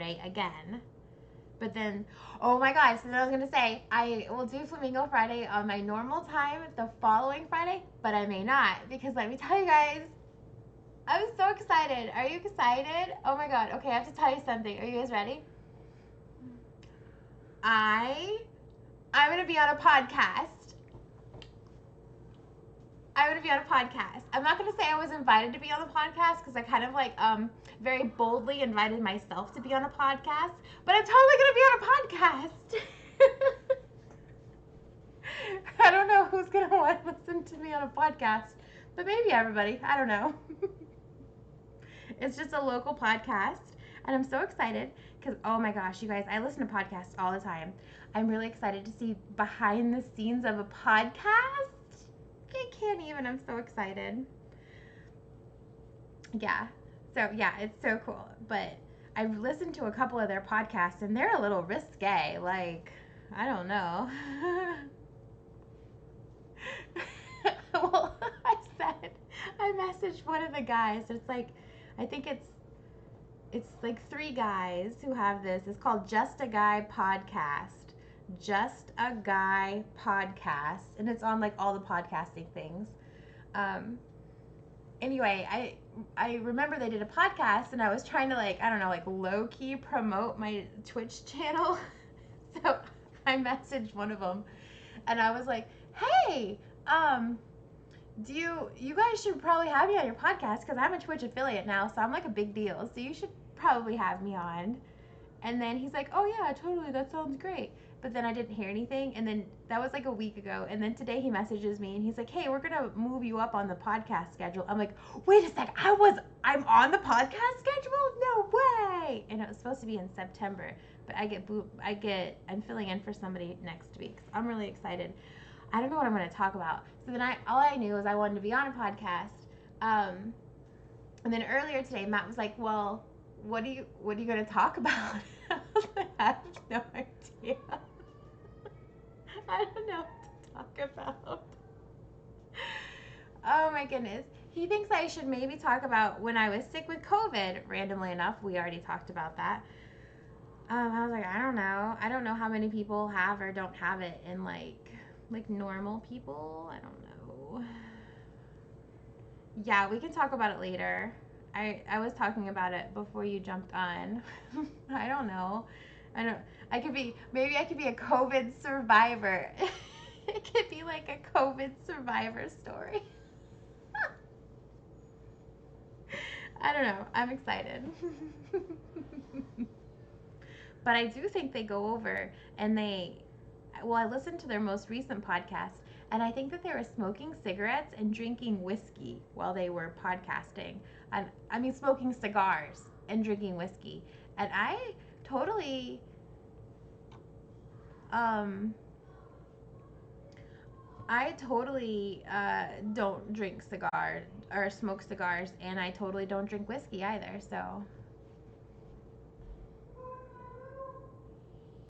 Friday again. But then, oh my God, so then I was going to say, I will do Flamingo Friday on my normal time the following Friday, but I may not, because let me tell you guys, I'm so excited. Are you excited? Oh my God. Okay, I have to tell you something. Are you guys ready? I'm going to be on a podcast. I'm going to be on a podcast. I'm not going to say I was invited to be on the podcast because I kind of like very boldly invited myself to be on a podcast, but I'm totally going to be on a podcast. I don't know who's going to want to listen to me on a podcast, but maybe everybody. I don't know. It's just a local podcast, and I'm so excited because, oh my gosh, you guys, I listen to podcasts all the time. I'm really excited to see behind the scenes of a podcast. I can't even. I'm so excited. Yeah. So, yeah, it's so cool. But I've listened to a couple of their podcasts, and they're a little risque. Like, I don't know. Well, I messaged one of the guys. It's like, I think it's like three guys who have this. It's called Just a Guy Podcast. Just a Guy Podcast. And it's on like all the podcasting things. Anyway, I remember they did a podcast and I was trying to like, I don't know, like low key promote my Twitch channel. So I messaged one of them and I was like, hey, you guys should probably have me on your podcast because I'm a Twitch affiliate now, so I'm like a big deal. So you should probably have me on. And then he's like, oh yeah, totally, that sounds great. But then I didn't hear anything, and then that was like a week ago. And then today he messages me and he's like, hey, we're gonna move you up on the podcast schedule. I'm like, wait a sec, I'm on the podcast schedule? No way! And it was supposed to be in September, but I'm filling in for somebody next week. So I'm really excited. I don't know what I'm going to talk about. So then all I knew was I wanted to be on a podcast. And then earlier today, Matt was like, "Well, what are you going to talk about?" I was like, I have no idea. I don't know what to talk about. Oh my goodness. He thinks I should maybe talk about when I was sick with COVID. Randomly enough, we already talked about that. I was like, I don't know. I don't know how many people have or don't have it in like normal people. I don't know. Yeah, we can talk about it later. I was talking about it before you jumped on. I don't know. I don't. Maybe I could be a COVID survivor. It could be like a COVID survivor story. I don't know. I'm excited. But I do think they go over and I listened to their most recent podcast, and I think that they were smoking cigarettes and drinking whiskey while they were podcasting. And I mean, smoking cigars and drinking whiskey. And totally, um, I totally don't drink cigars or smoke cigars, and I totally don't drink whiskey either. So